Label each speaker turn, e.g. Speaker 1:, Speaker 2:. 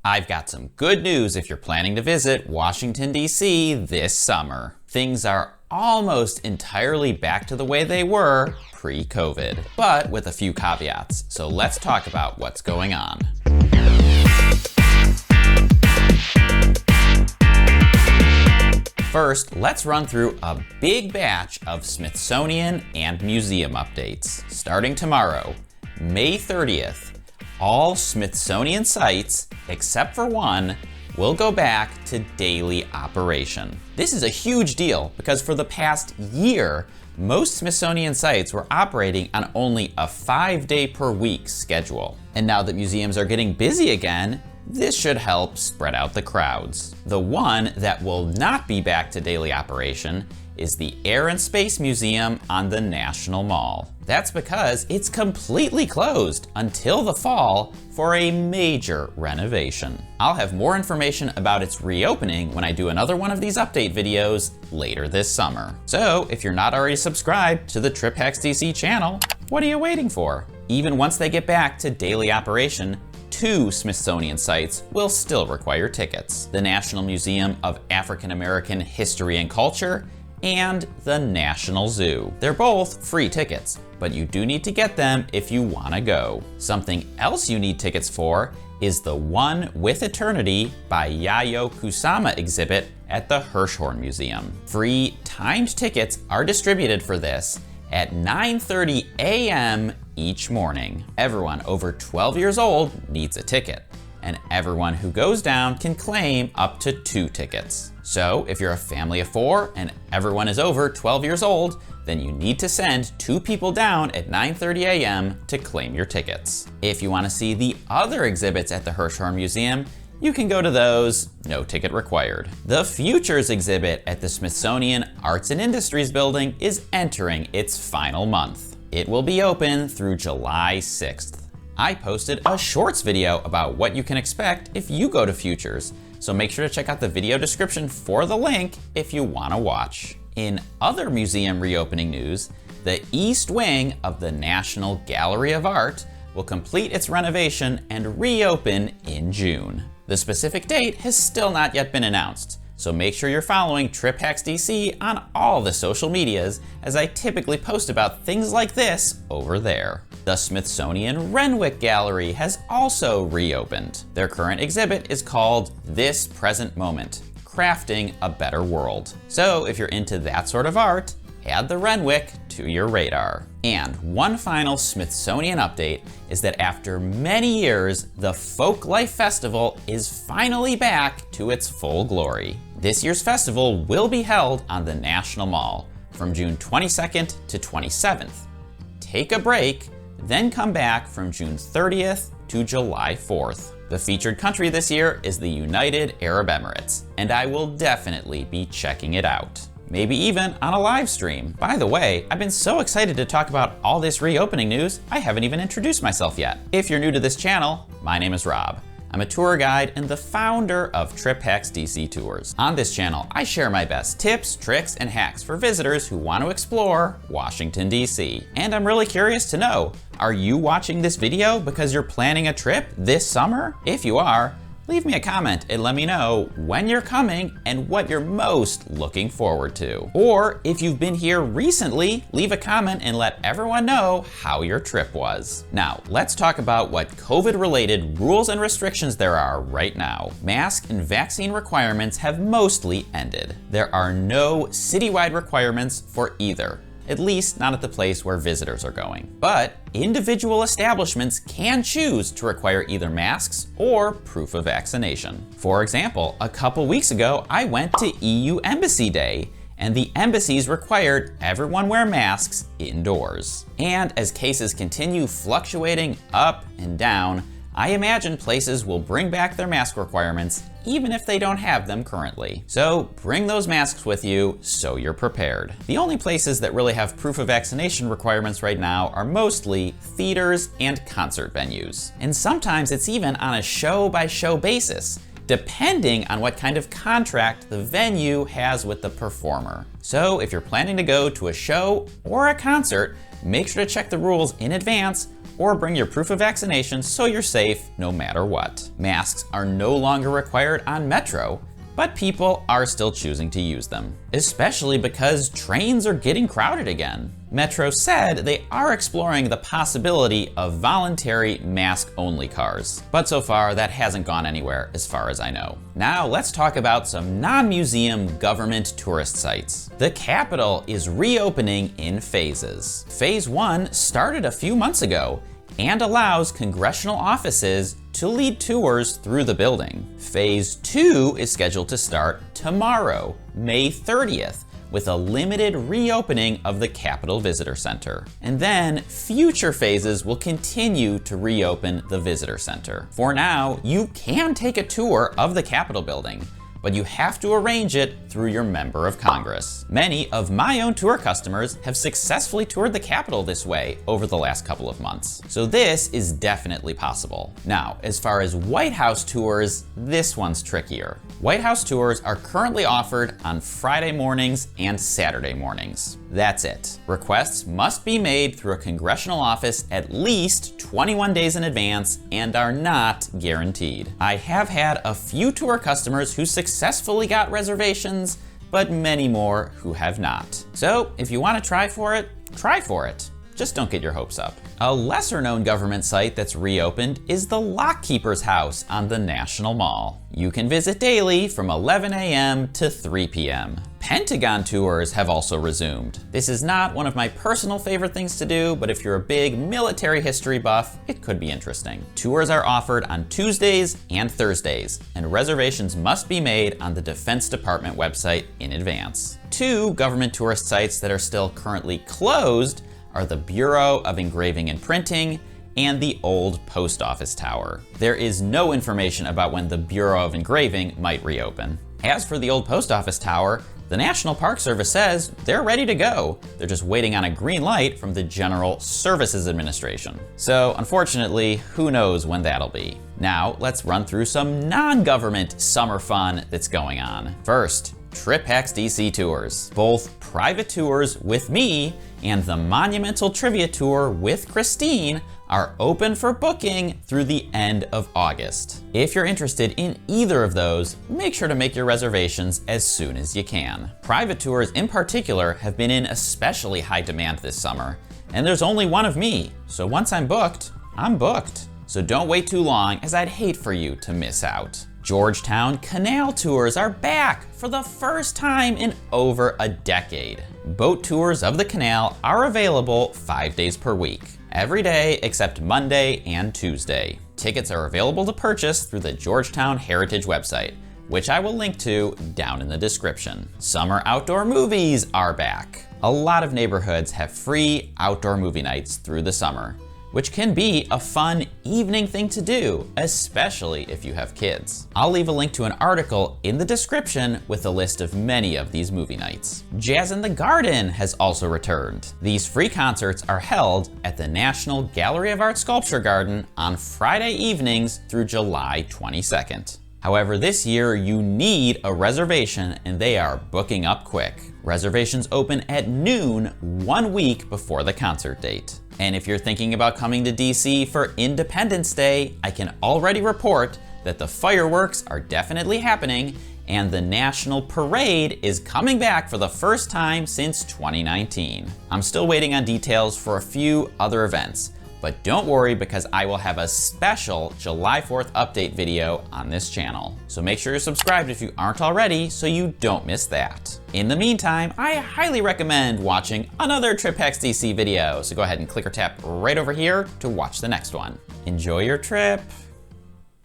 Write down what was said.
Speaker 1: I've got some good news if you're planning to visit Washington, D.C. this summer. Things are almost entirely back to the way they were pre-COVID, but with a few caveats. So let's talk about what's going on. First, let's run through a big batch of Smithsonian and museum updates. Starting tomorrow, May 30th, all Smithsonian sites, except for one, will go back to daily operation. This is a huge deal because for the past year, most Smithsonian sites were operating on only a 5-day per week schedule. And now that museums are getting busy again, this should help spread out the crowds. The one that will not be back to daily operation is the Air and Space Museum on the National Mall. That's because it's completely closed until the fall for a major renovation. I'll have more information about its reopening when I do another one of these update videos later this summer. So if you're not already subscribed to the Trip Hacks DC channel, what are you waiting for? Even once they get back to daily operation, 2 Smithsonian sites will still require tickets: the National Museum of African American History and Culture and the National Zoo. They're both free tickets, but you do need to get them if you want to go. Something else you need tickets for is the One with Eternity by Yayoi Kusama exhibit at the Hirshhorn Museum. Free timed tickets are distributed for this at 9:30 a.m. each morning. Everyone over 12 years old needs a ticket, and everyone who goes down can claim up to 2 tickets. So if you're a family of 4 and everyone is over 12 years old, then you need to send 2 people down at 9:30 a.m. to claim your tickets. If you want to see the other exhibits at the Hirshhorn Museum, you can go to those, no ticket required. The Futures exhibit at the Smithsonian Arts and Industries Building is entering its final month. It will be open through July 6th. I posted a shorts video about what you can expect if you go to Futures, so make sure to check out the video description for the link if you want to watch. In other museum reopening news, the East Wing of the National Gallery of Art will complete its renovation and reopen in June. The specific date has still not yet been announced, so make sure you're following Trip Hacks DC on all the social medias, as I typically post about things like this over there. The Smithsonian Renwick Gallery has also reopened. Their current exhibit is called This Present Moment: Crafting a Better World. So if you're into that sort of art, add the Renwick to your radar. And one final Smithsonian update is that after many years, the Folklife Festival is finally back to its full glory. This year's festival will be held on the National Mall from June 22nd to 27th. Take a break, then come back from June 30th to July 4th. The featured country this year is the United Arab Emirates, and I will definitely be checking it out. Maybe even on a live stream. By the way, I've been so excited to talk about all this reopening news, I haven't even introduced myself yet. If you're new to this channel, my name is Rob. I'm a tour guide and the founder of Trip Hacks DC Tours. On this channel, I share my best tips, tricks, and hacks for visitors who want to explore Washington, DC. And I'm really curious to know, are you watching this video because you're planning a trip this summer? If you are, leave me a comment and let me know when you're coming and what you're most looking forward to. Or if you've been here recently, leave a comment and let everyone know how your trip was. Now, let's talk about what COVID-related rules and restrictions there are right now. Mask and vaccine requirements have mostly ended. There are no citywide requirements for either, at least not at the place where visitors are going. But individual establishments can choose to require either masks or proof of vaccination. For example, a couple weeks ago, I went to EU Embassy Day, and the embassies required everyone wear masks indoors. And as cases continue fluctuating up and down, I imagine places will bring back their mask requirements even if they don't have them currently. So bring those masks with you so you're prepared. The only places that really have proof of vaccination requirements right now are mostly theaters and concert venues. And sometimes it's even on a show-by-show basis, depending on what kind of contract the venue has with the performer. So if you're planning to go to a show or a concert, make sure to check the rules in advance or bring your proof of vaccination so you're safe no matter what. Masks are no longer required on Metro, but people are still choosing to use them, especially because trains are getting crowded again. Metro said they are exploring the possibility of voluntary mask-only cars, but so far that hasn't gone anywhere as far as I know. Now let's talk about some non-museum government tourist sites. The Capitol is reopening in phases. Phase 1 started a few months ago and allows congressional offices to lead tours through the building. Phase 2 is scheduled to start tomorrow, May 30th, with a limited reopening of the Capitol Visitor Center. And then future phases will continue to reopen the Visitor Center. For now, you can take a tour of the Capitol building, but you have to arrange it through your member of Congress. Many of my own tour customers have successfully toured the Capitol this way over the last couple of months. So this is definitely possible. Now, as far as White House tours, this one's trickier. White House tours are currently offered on Friday mornings and Saturday mornings. That's it. Requests must be made through a congressional office at least 21 days in advance and are not guaranteed. I have had a few tour customers who successfully got reservations, but many more who have not. So if you want to try for it, try for it. Just don't get your hopes up. A lesser known government site that's reopened is the Lockkeeper's House on the National Mall. You can visit daily from 11 a.m. to 3 p.m. Pentagon tours have also resumed. This is not one of my personal favorite things to do, but if you're a big military history buff, it could be interesting. Tours are offered on Tuesdays and Thursdays, and reservations must be made on the Defense Department website in advance. Two government tourist sites that are still currently closed are the Bureau of Engraving and Printing and the Old Post Office Tower. There is no information about when the Bureau of Engraving might reopen. As for the Old Post Office Tower, the National Park Service says they're ready to go. They're just waiting on a green light from the General Services Administration. So unfortunately, who knows when that'll be. Now let's run through some non-government summer fun that's going on. First, TripX DC tours. Both private tours with me and the Monumental Trivia Tour with Christine are open for booking through the end of August. If you're interested in either of those, make sure to make your reservations as soon as you can. Private tours in particular have been in especially high demand this summer, and there's only one of me, so once I'm booked, I'm booked. So don't wait too long, as I'd hate for you to miss out. Georgetown Canal tours are back for the first time in over a decade. Boat tours of the canal are available 5 days per week, every day except Monday and Tuesday. Tickets are available to purchase through the Georgetown Heritage website, which I will link to down in the description. Summer outdoor movies are back. A lot of neighborhoods have free outdoor movie nights through the summer, which can be a fun evening thing to do, especially if you have kids. I'll leave a link to an article in the description with a list of many of these movie nights. Jazz in the Garden has also returned. These free concerts are held at the National Gallery of Art Sculpture Garden on Friday evenings through July 22nd. However, this year you need a reservation and they are booking up quick. Reservations open at noon 1 week before the concert date. And if you're thinking about coming to DC for Independence Day, I can already report that the fireworks are definitely happening and the National Parade is coming back for the first time since 2019. I'm still waiting on details for a few other events, but don't worry because I will have a special July 4th update video on this channel. So make sure you're subscribed if you aren't already so you don't miss that. In the meantime, I highly recommend watching another TripX DC video. So go ahead and click or tap right over here to watch the next one. Enjoy your trip.